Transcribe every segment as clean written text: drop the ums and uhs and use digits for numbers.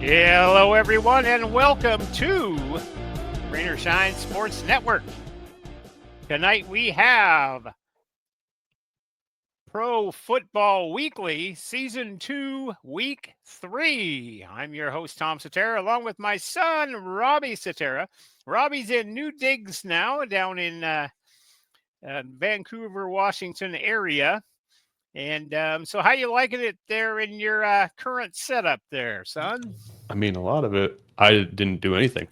Hello, everyone, and welcome to Rain or Shine Sports Network. Tonight we have Pro Football Weekly, Season 2, Week 3. I'm your host, Tom Cetera, along with my son, Robbie Cetera. Robbie's in New Digs now, down in Vancouver, Washington area. And so how you liking it there in your current setup there, son? I mean, a lot of it, I didn't do anything.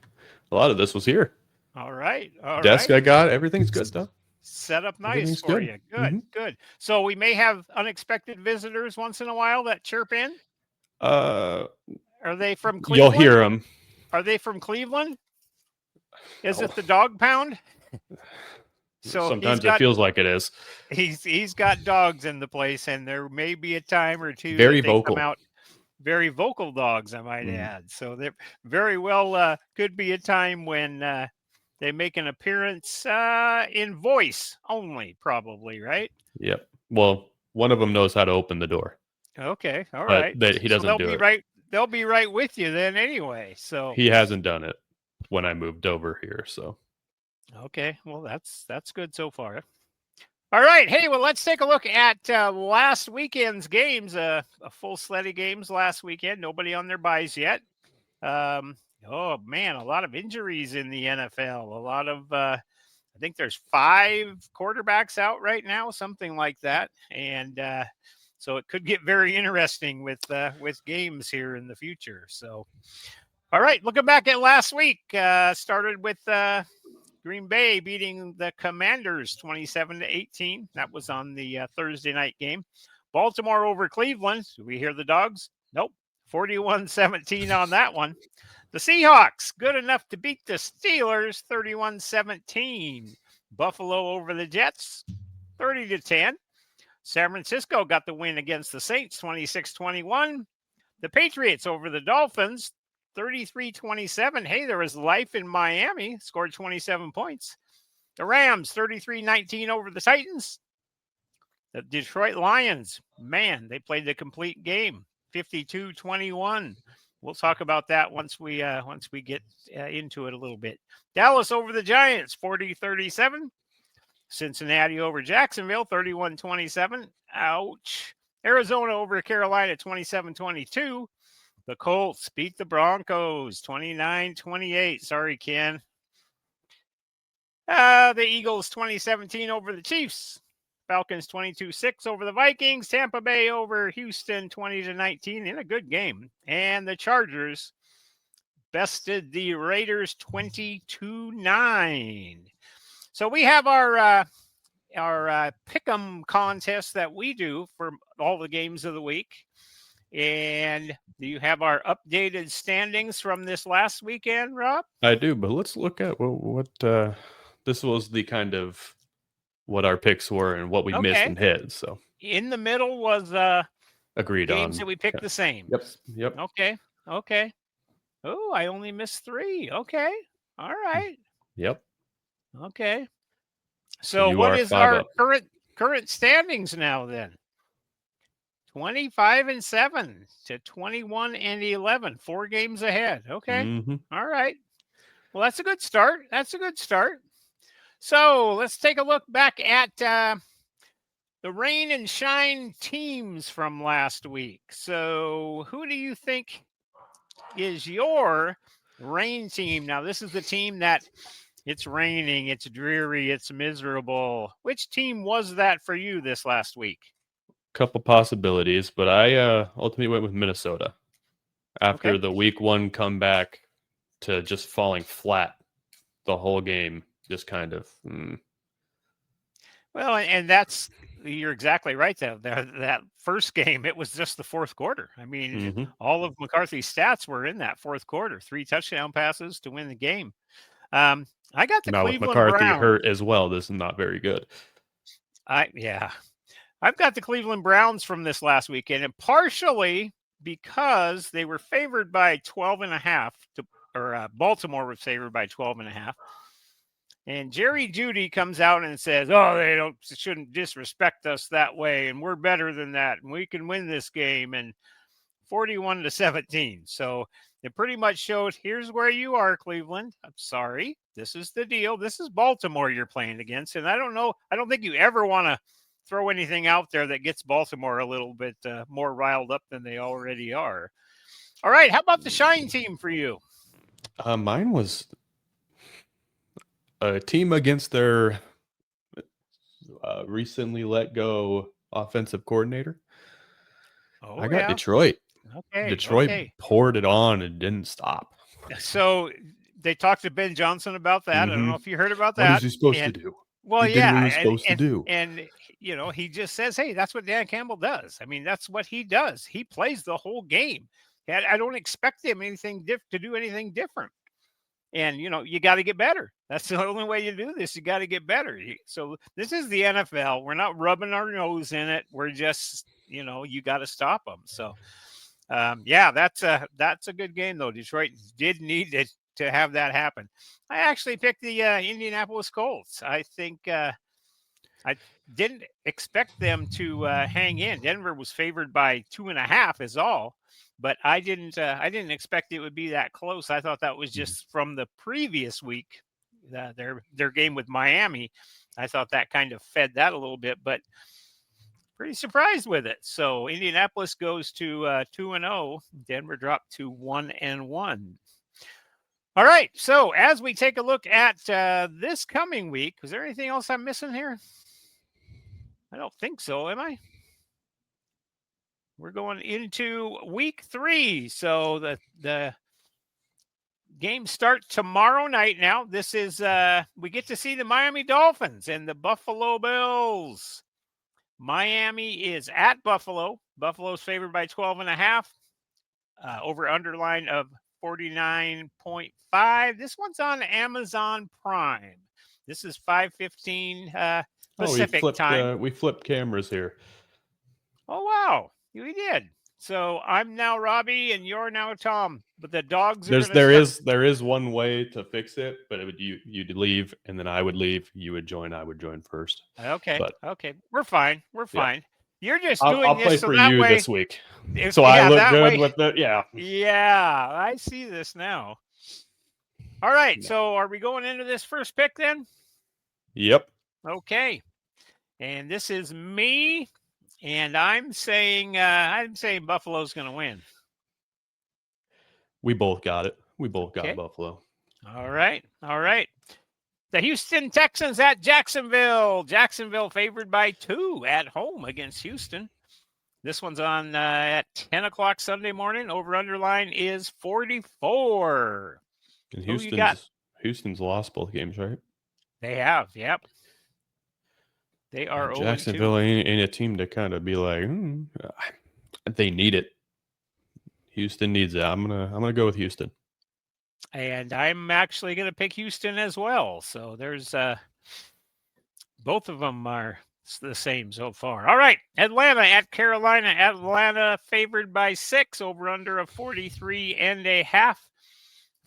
A lot of this was here. All right. All Desk right. I got, everything's good though. Set up nice Everything's for good. you. Good, good. So we may have unexpected visitors once in a while that chirp in. Uh, Are they from you'll Cleveland? hear them. Are they from Cleveland? Is Oh, it the dog pound? So sometimes it feels like it is. he's got dogs in the place, and there may be a time or two Very that they come vocal. out. Very vocal dogs, I might Mm. add. So there very well could be a time when they make an appearance in voice only, probably, right? Yep. Well, one of them knows how to open the door, Okay, all but right. he So doesn't they'll do be it. right. They'll be right with you then, anyway. So He hasn't done it when I moved over here. So okay, well that's good so far. All right, hey, well let's take a look at last weekend's games. A full slate of games last weekend. Nobody on their buys yet. Oh man, a lot of injuries in the NFL. A lot of I think there's 5 quarterbacks out right now, something like that, and so it could get very interesting with games here in the future. So, all right, looking back at last week, started with Green Bay beating the Commanders 27-18. That was on the Thursday night game. Baltimore over Cleveland. Do we hear the dogs? Nope. 41-17 on that one. The Seahawks, good enough to beat the Steelers 31-17. Buffalo over the Jets 30-10. San Francisco got the win against the Saints 26-21. The Patriots over the Dolphins 33-27. Hey, there was life in Miami, scored 27 points. The Rams 33-19 over the Titans. The Detroit Lions, man, they played the complete game, 52-21. We'll talk about that once we get into it a little bit. Dallas over the Giants, 40-37. Cincinnati over Jacksonville, 31-27. Ouch. Arizona over Carolina, 27-22. The Colts beat the Broncos, 29-28. Sorry, Ken. The Eagles, 2017 over the Chiefs. Falcons 22-6 over the Vikings. Tampa Bay over Houston 20-19 in a good game. And the Chargers bested the Raiders 22-9. So we have our pick'em contest that we do for all the games of the week. And do you have our updated standings from this last weekend, Rob? I do, but let's look at what this was the kind of what our picks were and what we missed and hit. So in the middle was agreed games on. that we picked the same. Yep. Okay. Oh, I only missed 3. Okay. All right. Yep. Okay. So what is our current standings now then? 25-7 to 21-11, 4 games ahead. Okay. Mm-hmm. All right. Well, that's a good start. So let's take a look back at the rain and shine teams from last week. So who do you think is your rain team? Now, this is the team that it's raining, it's dreary, it's miserable. Which team was that for you this last week? Couple possibilities, but I ultimately went with Minnesota after the week 1 comeback to just falling flat the whole game. Just kind of. Well, and you're exactly right. That first game, it was just the fourth quarter. I mean, all of McCarthy's stats were in that fourth quarter. 3 touchdown passes to win the game. I got the Cleveland with McCarthy Browns hurt as well. This is not very good. I've got the Cleveland Browns from this last weekend, and partially because they were favored by 12.5 or Baltimore was favored by 12.5. And Jerry Jeudy comes out and says, "Oh, they shouldn't disrespect us that way, and we're better than that, and we can win this game." And 41-17. So it pretty much showed, here's where you are, Cleveland. I'm sorry. This is the deal. This is Baltimore you're playing against. And I don't think you ever want to throw anything out there that gets Baltimore a little bit more riled up than they already are. All right. How about the Shine team for you? Mine was a team against their recently let go offensive coordinator. Oh, I got yeah. Detroit. Okay. Detroit Okay. poured it on and didn't stop. So they talked to Ben Johnson about that. I don't know if you heard about What is that. he supposed to And do? well, He did what he yeah, was supposed to do. and he just says, "Hey, that's what Dan Campbell does." I mean, that's what he does. He plays the whole game. And I don't expect him to do anything different. And you got to get better. That's the only way you do this. You got to get better. So this is the NFL. We're not rubbing our nose in it. We're just, you got to stop them. So, yeah, that's a good game though. Detroit did need it to have that happen. I actually picked the Indianapolis Colts. I think I didn't expect them to hang in. Denver was favored by 2.5 is all, but I didn't expect it would be that close. I thought that was just from the previous week, their game with Miami. I thought that kind of fed that a little bit, but pretty surprised with it. So Indianapolis goes to 2-0. Denver dropped to 1-1. All right. So as we take a look at this coming week, is there anything else I'm missing here? I don't think so, am I? We're going into week 3. So the games start tomorrow night now. This is we get to see the Miami Dolphins and the Buffalo Bills. Miami is at Buffalo. Buffalo's favored by 12.5. Over underline of 49.5. This one's on Amazon Prime. This is 5:15 Pacific time. We flipped cameras here. Oh, wow. We did. So I'm now Robbie and you're now Tom. But the dogs are There is one way to fix it, but you'd leave and then I would leave. You would join. I would join first. Okay. But okay. We're fine. We're fine. Yeah. You're just doing I'll this play so for that you way this week. So I look good with it. Yeah. Yeah, I see this now. All right. Yeah. So are we going into this first pick then? Yep. Okay. And this is me. And I'm saying Buffalo's going to win. We both got it. We both got Buffalo. All right. All right. The Houston Texans at Jacksonville. Jacksonville favored by 2 at home against Houston. This one's on at 10 o'clock Sunday morning. Over underline is 44. And Who you got? Houston's lost both games, right? They have. Yep. They are Jacksonville ain't a team to kind of be like, they need it. Houston needs it. I'm gonna go with Houston. And I'm actually gonna pick Houston as well. So there's both of them are the same so far. All right. Atlanta at Carolina. Atlanta favored by 6, over under of 43.5.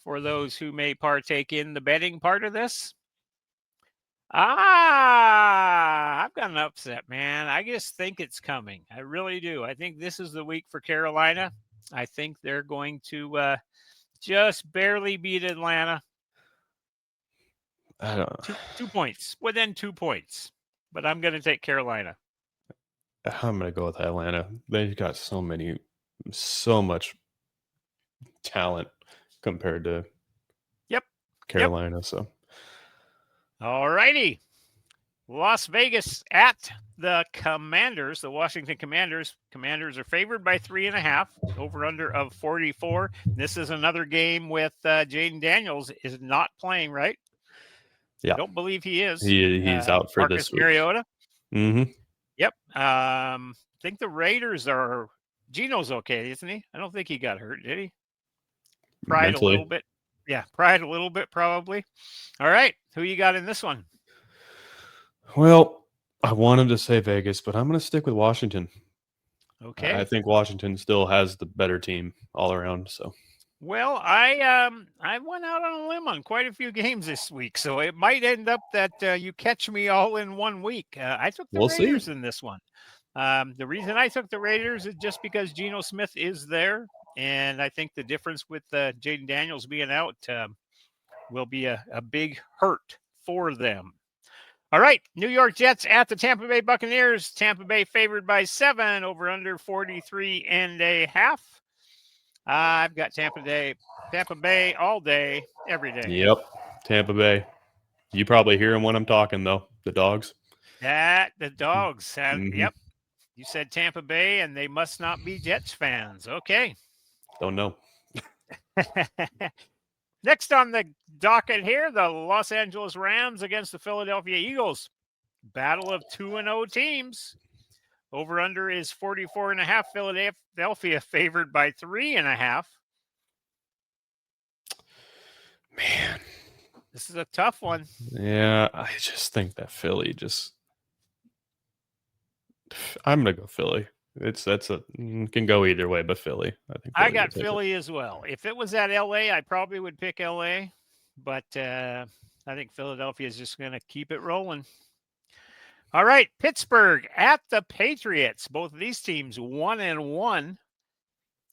For those who may partake in the betting part of this. I've got an upset, man. I just think it's coming. I really do. I think this is the week for Carolina. I think they're going to just barely beat Atlanta. I don't know. 2 points. Within 2 points. But I'm going to take Carolina. I'm going to go with Atlanta. They've got so much talent compared to Carolina. So, all righty. Las Vegas at the Commanders, the Washington Commanders. Commanders are favored by 3.5, over under of 44. This is another game with Jaden Daniels is not playing, right? Yeah. I don't believe he is. He's out for Marcus this week. Mariota. Mm-hmm. Yep. I think the Raiders are. Gino's okay, isn't he? I don't think he got hurt, did he? Pride a little bit. Yeah, pride a little bit, probably. All right. Who you got in this one? Well, I wanted to say Vegas, but I'm going to stick with Washington. Okay. I think Washington still has the better team all around. So. Well, I went out on a limb on quite a few games this week, so it might end up that you catch me all in one week. I took the Raiders in this one. The reason I took the Raiders is just because Geno Smith is there, and I think the difference with Jaden Daniels being out will be a big hurt for them. All right, New York Jets at the Tampa Bay Buccaneers. Tampa Bay favored by 7, over under 43.5. I've got Tampa Bay all day, every day. Yep. Tampa Bay. You probably hear them when I'm talking, though. The dogs. The dogs. Mm-hmm. Yep. You said Tampa Bay, and they must not be Jets fans. Okay. Don't know. Next on the docket here, the Los Angeles Rams against the Philadelphia Eagles. Battle of 2-0 teams. Over under is 44.5. Philadelphia favored by 3.5. Man, this is a tough one. Yeah, I just think that Philly I'm gonna go Philly. Can go either way, but Philly. I got Philly as well. If it was at LA, I probably would pick LA, but I think Philadelphia is just going to keep it rolling. All right, Pittsburgh at the Patriots. Both of these teams 1-1.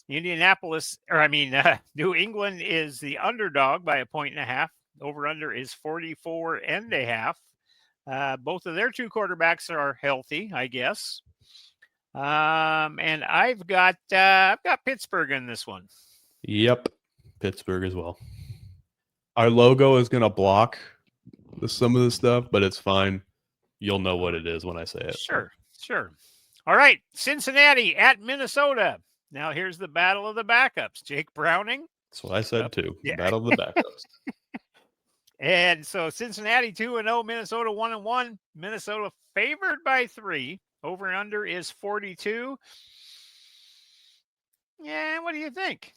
New England is the underdog by 1.5. Over under is 44.5. Both of their two quarterbacks are healthy, I guess. And I've got Pittsburgh in this one. Yep, Pittsburgh as well. Our logo is gonna block some of the stuff, but it's fine. You'll know what it is when I say it. Sure. All right, Cincinnati at Minnesota. Now here's the battle of the backups. Jake Browning. That's what I said too. Yeah. Battle of the backups. And so Cincinnati 2-0, Minnesota 1-1. Minnesota favored by 3. Over and under is 42. Yeah, what do you think?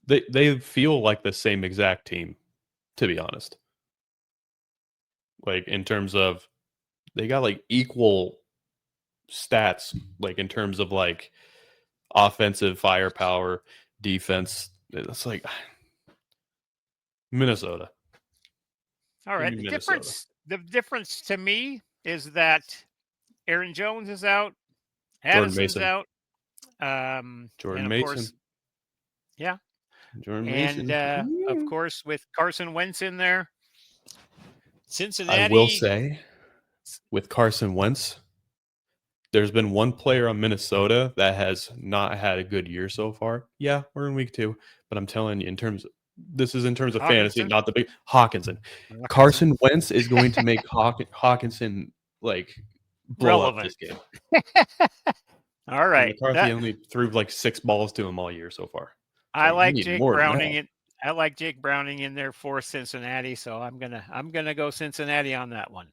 They feel like the same exact team, to be honest. Like in terms of they got like equal stats, like in terms of like offensive firepower, defense. It's like Minnesota. All right. The difference to me is that Aaron Jones is out, Addison's out, Jordan Mason. Course, yeah. Jordan Mason. And of course, with Carson Wentz in there, Cincinnati. I will say, with Carson Wentz, there's been one player on Minnesota that has not had a good year so far. Yeah, we're in week 2, but I'm telling you, in terms of fantasy, not the big Hawkinson. Carson Wentz is going to make Hawkinson like blow up this game. All right. And McCarthy only threw like 6 balls to him all year so far. I like Jake Browning. I like Jake Browning in there for Cincinnati, so I'm gonna go Cincinnati on that one.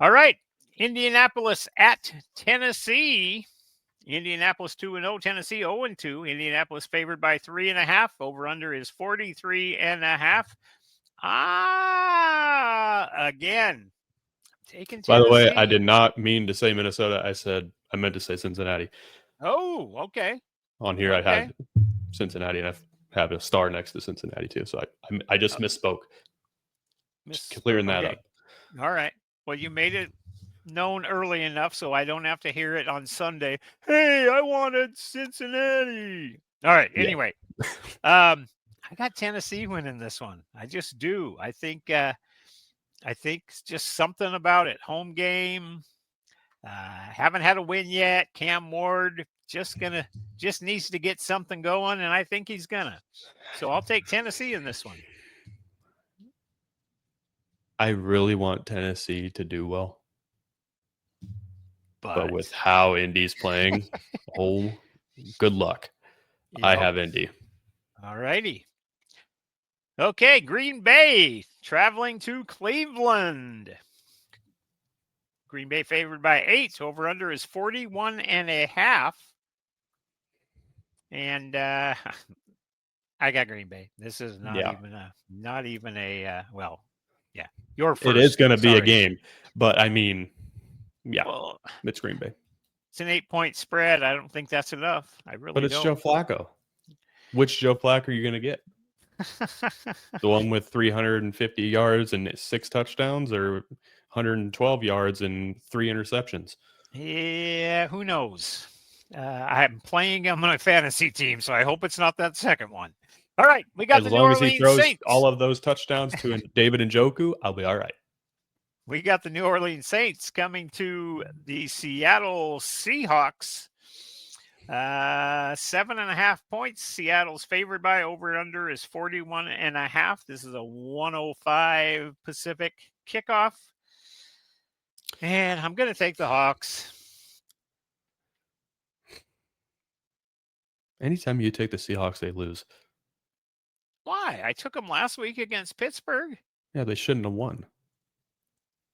All right, Indianapolis at Tennessee. Indianapolis 2-0, Tennessee 0-2. Indianapolis favored by 3.5. Over under is 43.5. Again, taking Tennessee. By the way, I did not mean to say Minnesota. I meant to say Cincinnati. Oh, okay. On here, I had Cincinnati, and I have a star next to Cincinnati too. So I just misspoke. Just clearing that up. All right. Well, you made it known early enough so I don't have to hear it on Sunday. Hey, I wanted Cincinnati. All right. Anyway, I got Tennessee winning this one. I just do. I think just something about it. Home game. Haven't had a win yet. Cam Ward just needs to get something going, and I think he's gonna. So I'll take Tennessee in this one. I really want Tennessee to do well. But with how Indy's playing, good luck. Yep. I have Indy. All righty. Okay, Green Bay traveling to Cleveland. Green Bay favored by 8. Over under is 41.5. And I got Green Bay. This is not even a Your first. It is going to be a game, but I mean, it's Green Bay. It's an 8-point spread. I don't think that's enough. I really don't. But it's Joe Flacco. Which Joe Flacco are you going to get? The one with 350 yards and 6 touchdowns, or 112 yards and 3 interceptions? Yeah, who knows? I'm playing him on a fantasy team, so I hope it's not that second one. All right, we got As the New long as he Orleans throws Saints. all of those touchdowns to David Njoku, I'll be all right. We got the New Orleans Saints coming to the Seattle Seahawks. 7.5 points. Seattle's favored by. Over under is 41.5. This is a 105 Pacific kickoff. And I'm going to take the Hawks. Anytime you take the Seahawks, they lose. Why? I took them last week against Pittsburgh. Yeah, they shouldn't have won.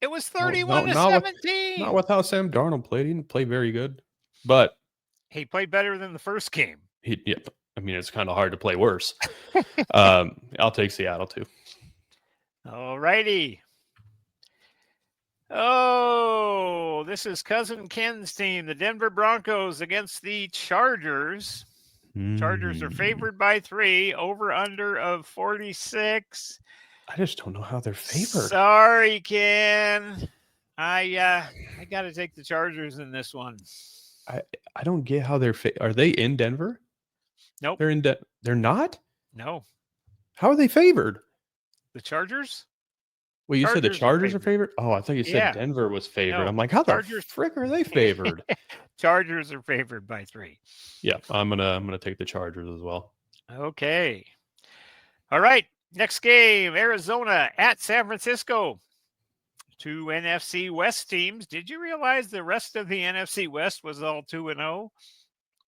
It was No, 31 to not 17. with how Sam Darnold played. He didn't play very good, but He played better than the first game. yep. I mean, it's kind of hard to play worse. I'll take Seattle too. All righty. Oh, this is Cousin Ken's team, the Denver Broncos against the Chargers. Chargers are favored by 3, over under of 46. I just don't know how they're favored. Sorry, Ken. I got to take the Chargers in this one. I don't get how they're are they in Denver? Nope. They're in they're not? No. How are they favored? The Chargers? Well, you said the Chargers are favored? Oh, I thought you said Denver was favored. No, I'm like, how Chargers... the frick are they favored? Chargers are favored by 3. Yeah, I'm gonna take the Chargers as well. Okay. All right. Next game, Arizona at San Francisco. 2 NFC West teams. Did you realize the rest of the NFC West was all 2-0?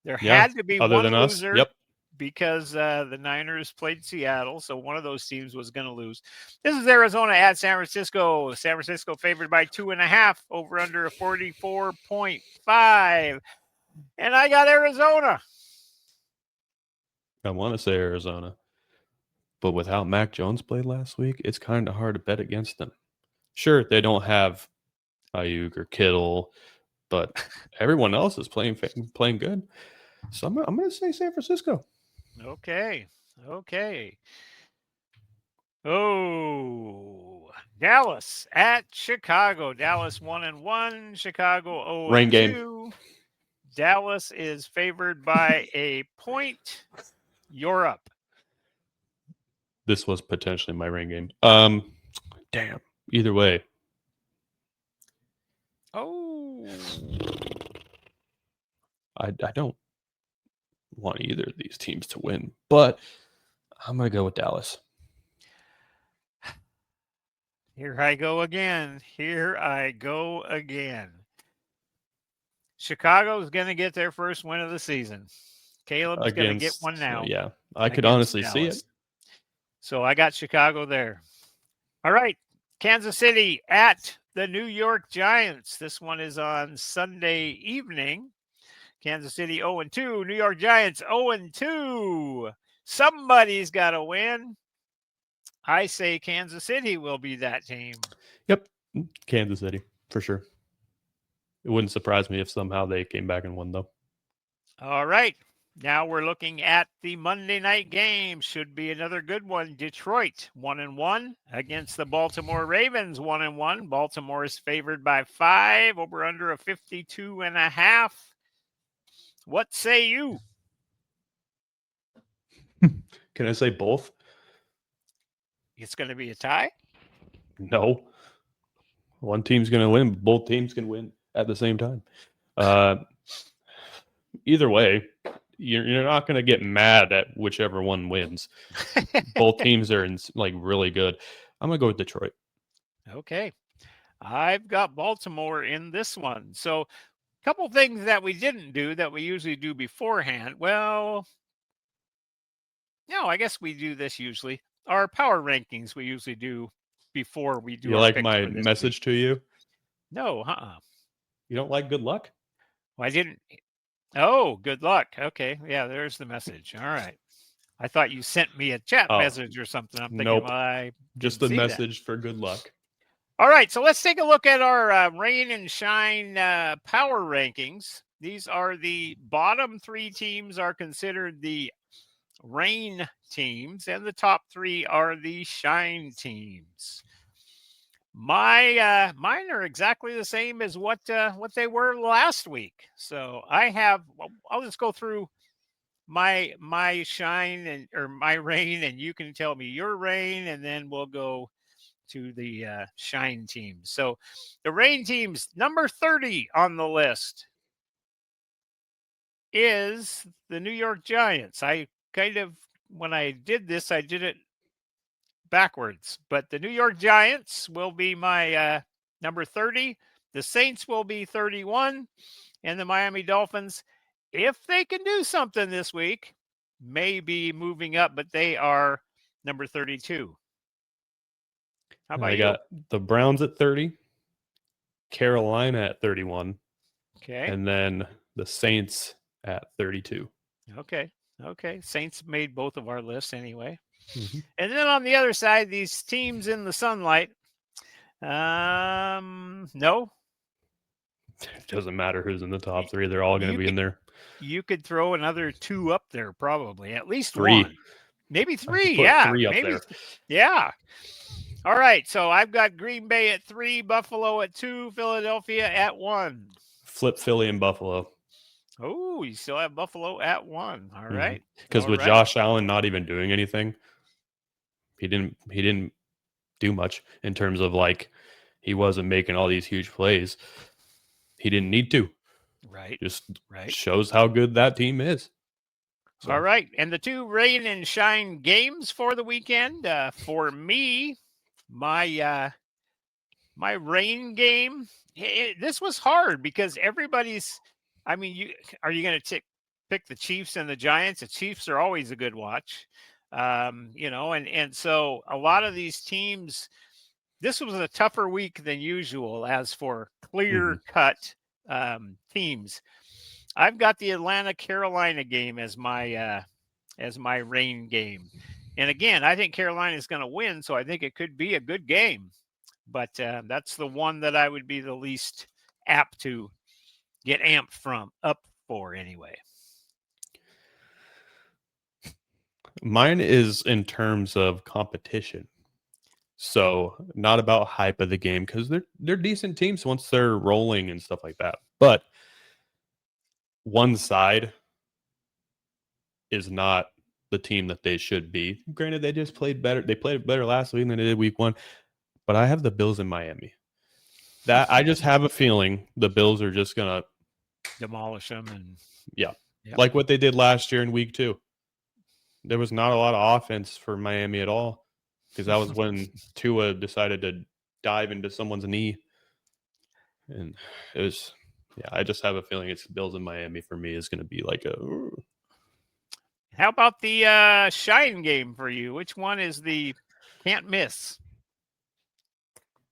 There had to be other one than loser. Us. Yep. Because the Niners played Seattle, so one of those teams was going to lose. This is Arizona at San Francisco. San Francisco favored by 2.5, over under a 44.5. And I got Arizona. I want to say Arizona, but with how Mac Jones played last week, it's kind of hard to bet against them. Sure, they don't have Ayuk or Kittle, but everyone else is playing good. So I'm going to say San Francisco. Okay. Oh, Dallas at Chicago. Dallas 1-1. Chicago 0-2. Rain game. Dallas is favored by a point. You're up. This was potentially my rain game. Damn. Either way. Oh. I don't want either of these teams to win, but I'm going to go with Dallas. Here I go again. Chicago's going to get their first win of the season. Caleb's going to get one now. Yeah, I could honestly see it. So I got Chicago there. All right. Kansas City at the New York Giants. This one is on Sunday evening. Kansas City 0-2. New York Giants 0-2. Somebody's got to win. I say Kansas City will be that team. Yep. Kansas City, for sure. It wouldn't surprise me if somehow they came back and won, though. All right. Now we're looking at the Monday night game. Should be another good one. Detroit 1-1 against the Baltimore Ravens 1-1. Baltimore is favored by 5, over under a 52.5. What say you? Can I say both? It's going to be a tie? No. One team's going to win. Both teams can win at the same time. Either way, you're not going to get mad at whichever one wins. Both teams are really good. I'm going to go with Detroit. Okay. I've got Baltimore in this one. So a couple things that we didn't do that we usually do beforehand. Well, no, I guess we do this usually. Our power rankings we usually do before we do. You like my message to you? No, You don't like good luck? Well, I didn't. Oh, good luck. Okay, yeah, there's the message. All right. I thought you sent me a chat message or something. I'm thinking, nope. Well, I just the message for good luck. All right, so let's take a look at our rain and shine power rankings. These are the bottom 3 teams are considered the rain teams, and the top 3 are the shine teams. Mine are exactly the same as what they were last week. So I'll just go through my shine and or my rain, and you can tell me your rain, and then we'll go to the shine teams. So the rain teams, number 30 on the list is the New York Giants. I kind of, when I did this, I did it backwards, but the New York Giants will be my number 30. The Saints will be 31, and the Miami Dolphins, if they can do something this week, may be moving up, but they are number 32. How about I you? got the Browns at 30, Carolina at 31, Okay. and then the Saints at 32. Okay. Okay. Saints made both of our lists anyway. Mm-hmm. And then on the other side, these teams in the sunlight. No. It doesn't matter who's in the top 3; they're all going to be in there. You could throw another 2 up there, probably at least 3. 1, maybe I 3. could put Yeah, 3 up maybe. there. Yeah. All right. So I've got Green Bay at 3, Buffalo at 2, Philadelphia at 1. Flip Philly and Buffalo. Oh, you still have Buffalo at 1. All right. Because with Josh Allen not even doing anything, he didn't do much in terms of like he wasn't making all these huge plays. He didn't need to. Right. Just right. shows how good that team is. So. All right. And the 2 rain and shine games for the weekend. For me, my rain game, this was hard because everybody's, I mean, are you going to pick the Chiefs and the Giants? The Chiefs are always a good watch. And so a lot of these teams, this was a tougher week than usual as for clear cut teams. I've got the Atlanta Carolina game as my rain game. And again, I think Carolina is going to win, so I think it could be a good game. But that's the one that I would be the least apt to get amped up for anyway. Mine is in terms of competition. So not about hype of the game because they're decent teams once they're rolling and stuff like that. But one side is not the team that they should be. Granted, they just played better. They played better last week than they did week 1. But I have the Bills in Miami. That I just have a feeling the Bills are just gonna demolish them and like what they did last year in week 2. There was not a lot of offense for Miami at all because that was when Tua decided to dive into someone's knee. And it was, I just have a feeling it's Bills in Miami for me is going to be like a. How about the shine game for you? Which one is the can't miss?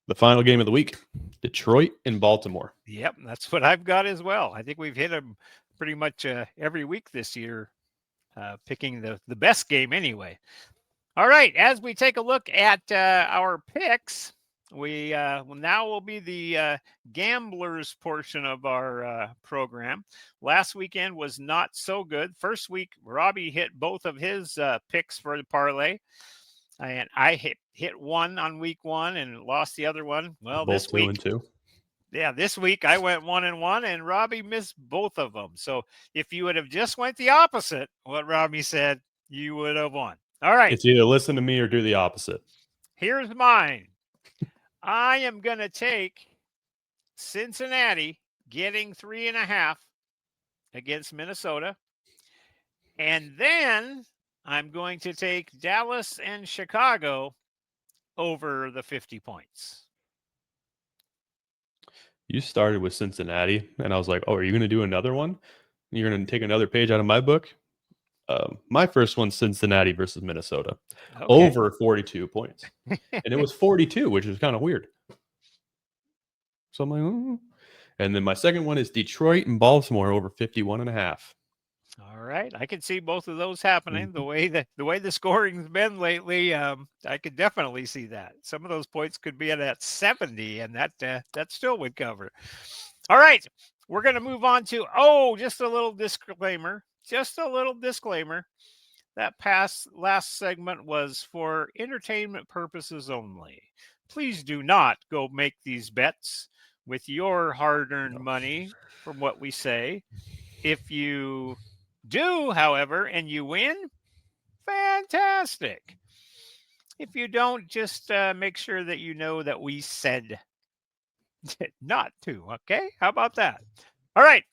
The final game of the week, Detroit and Baltimore. Yep, that's what I've got as well. I think we've hit them pretty much every week this year, picking the best game anyway. All right, as we take a look at our picks, we now will be the gamblers portion of our program. Last weekend was not so good. First week, Robbie hit both of his picks for the parlay. And I hit one on week 1 and lost the other one. Well, both this week, 2 and 2. Yeah, this week I went 1-1, and Robbie missed both of them. So if you would have just went the opposite, what Robbie said, you would have won. All right. It's either listen to me or do the opposite. Here's mine. I am going to take Cincinnati getting 3.5 against Minnesota, and then I'm going to take Dallas and Chicago over the 50 points. You started with Cincinnati, and I was like, oh, are you going to do another one? You're going to take another page out of my book? My first one's Cincinnati versus Minnesota. Okay. Over 42 points. And it was 42, which is kind of weird. So I'm like, oh. And then my second one is Detroit and Baltimore over 51.5. All right, I can see both of those happening. The way the scoring's been lately, I could definitely see that. Some of those points could be at 70, and that still would cover. All right, we're going to move on to just a little disclaimer. that last segment was for entertainment purposes only. Please do not go make these bets with your hard-earned No. money from what we say. If you do, however, and you win, fantastic. If you don't, just make sure that you know that we said not to. Okay? How about that? All right.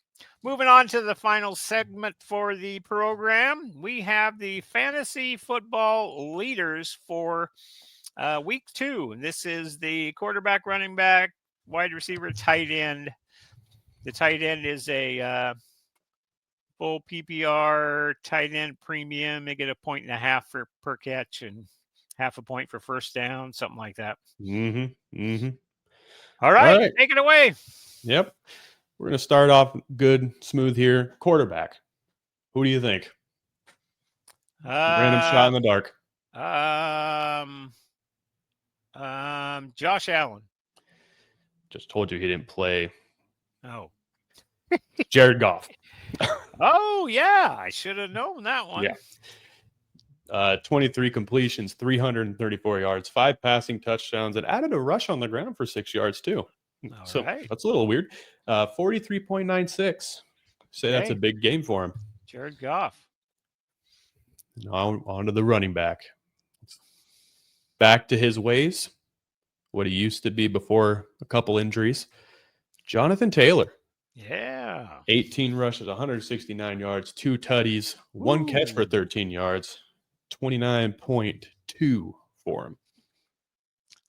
Moving on to the final segment for the program, we have the fantasy football leaders for week 2. And this is the quarterback, running back, wide receiver, tight end. The tight end is a full PPR tight end premium. They get 1.5 points per catch and half a point for first down, something like that. All right. Take it away. Yep. We're going to start off good, smooth here. Quarterback. Who do you think? Random shot in the dark. Josh Allen. Just told you he didn't play. Oh. Jared Goff. Oh, yeah. I should have known that one. Yeah. 23 completions, 334 yards, 5 passing touchdowns, and added a rush on the ground for 6 yards too. All right. That's a little weird. 43.96. Say that's a big game for him. Jared Goff. Now on to the running back. Back to his ways, what he used to be before a couple injuries. Jonathan Taylor. Yeah. 18 rushes, 169 yards, 2 tutties, 1 catch for 13 yards, 29.2 for him.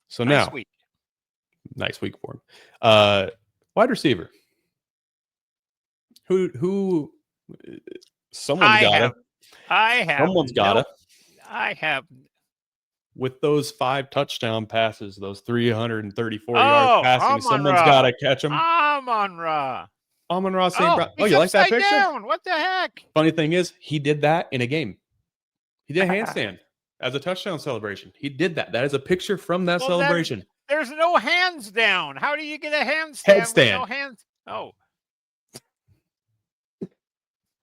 So nice now, week. Nice week for him. Wide receiver. Who? Someone's got to. Someone's got to. I have. With those 5 touchdown passes, those 334 yards passing, someone's got to catch them. Amon-Ra. Amon-Ra St. Brown. Oh, you like that picture? Down. What the heck? Funny thing is, he did that in a game. He did a handstand as a touchdown celebration. He did that. That is a picture from that celebration. There's no hands down. How do you get a handstand? Headstand. With no hands. Oh.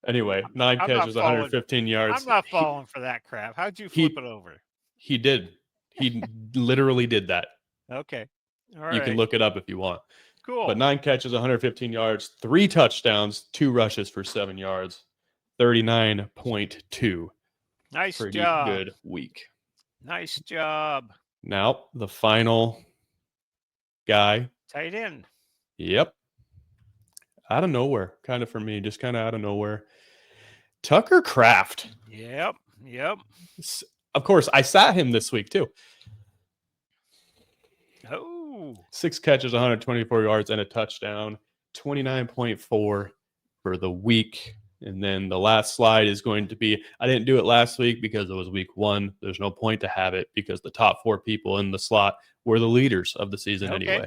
Anyway, 9 catches, 115 yards. I'm not falling for that crap. How'd you flip it over? He did. He literally did that. Okay. All right. You can look it up if you want. Cool. But 9 catches, 115 yards, 3 touchdowns, 2 rushes for 7 yards, 39.2. Nice Pretty job. good week. Nice job. Now, the final guy. Tight end. Yep. Out of nowhere, kind of for me, just kind of out of nowhere. Tucker Kraft. Yep. Of course, I sat him this week too. Oh. 6 catches, 124 yards, and a touchdown. 29.4 for the week. And then the last slide is going to be, I didn't do it last week because it was week 1. There's no point to have it because the top 4 people in the slot were the leaders of the season anyway.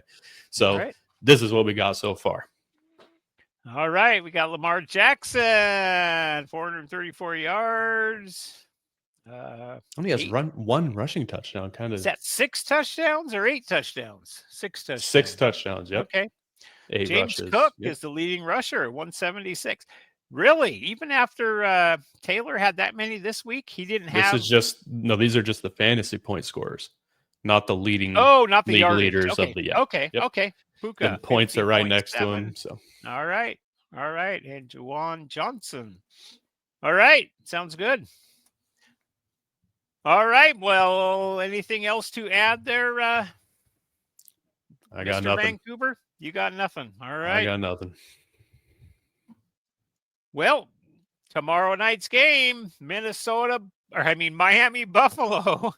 So This is what we got so far. All right. We got Lamar Jackson, 434 yards. Only has run 1 rushing touchdown. Kind of. Is that 6 touchdowns or 8 touchdowns? 6 touchdowns. 6 touchdowns. Yep. Okay. 8 James rushes. Cook is the leading rusher, 176. Really? Even after Taylor had that many this week, he didn't have. These are just the fantasy point scorers, not the leading. Not the league yardage. leaders okay. of the. Okay. Puka. The points are right next to him. So. All right. And Juwan Johnson. All right. Sounds good. All right. Well, anything else to add there? I got Mr. nothing. Vancouver, you got nothing. All right. I got nothing. Well, tomorrow night's game, Miami Buffalo.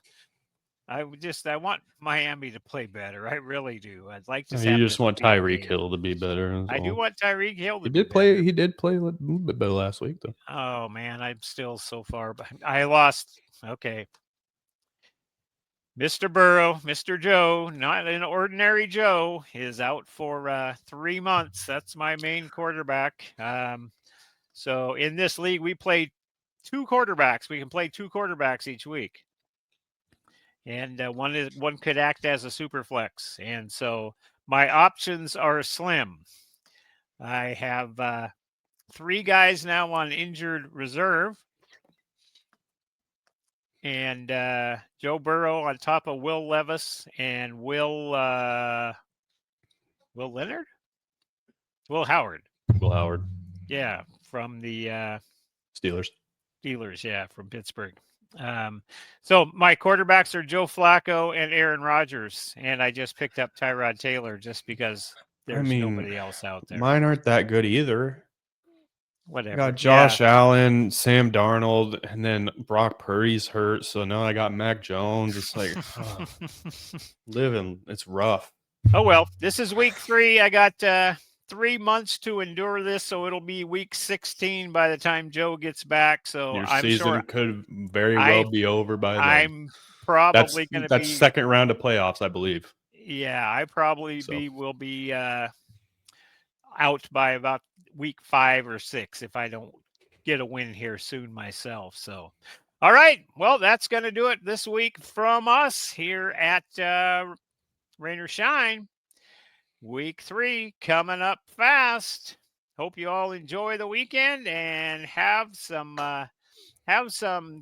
I want Miami to play better. I really do. I'd like to. You just want Tyreek Hill to be better. I do want Tyreek Hill to be better. He did play a little bit better last week, though. Oh man, I'm still so far behind. I lost. Okay. Mr. Burrow, Mr. Joe, not an ordinary Joe, is out for 3 months. That's my main quarterback. So in this league, we play 2 quarterbacks. We can play 2 quarterbacks each week. And one could act as a super flex. And so my options are slim. I have 3 guys now on injured reserve. and Joe Burrow on top of Will Levis and Will Leonard, Will Howard. Will Howard. Yeah, from the Steelers. Steelers. Yeah, from Pittsburgh. So my quarterbacks are Joe Flacco and Aaron Rodgers, and I just picked up Tyrod Taylor just because there's nobody else out there. Mine aren't that good either. Whatever. I got Josh Allen, Sam Darnold, and then Brock Purdy's hurt. So now I got Mac Jones. It's like living. It's rough. Oh, well, this is week 3. I got 3 months to endure this, so it'll be week 16 by the time Joe gets back. So Your I'm season sure could very well be over by then. I'm probably going to be. That's second round of playoffs, I believe. Yeah, I probably will be out by about week 5 or 6 if I don't get a win here soon myself. So, all right. Well, that's going to do it this week from us here at Rain or Shine. Week 3 coming up fast. Hope you all enjoy the weekend and have some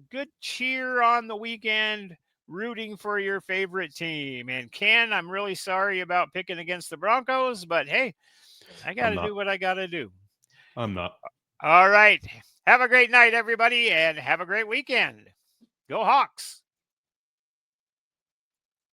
good cheer on the weekend, rooting for your favorite team. And Ken, I'm really sorry about picking against the Broncos, but hey, I got to do what I got to do. I'm not. All right. Have a great night, everybody, and have a great weekend. Go Hawks.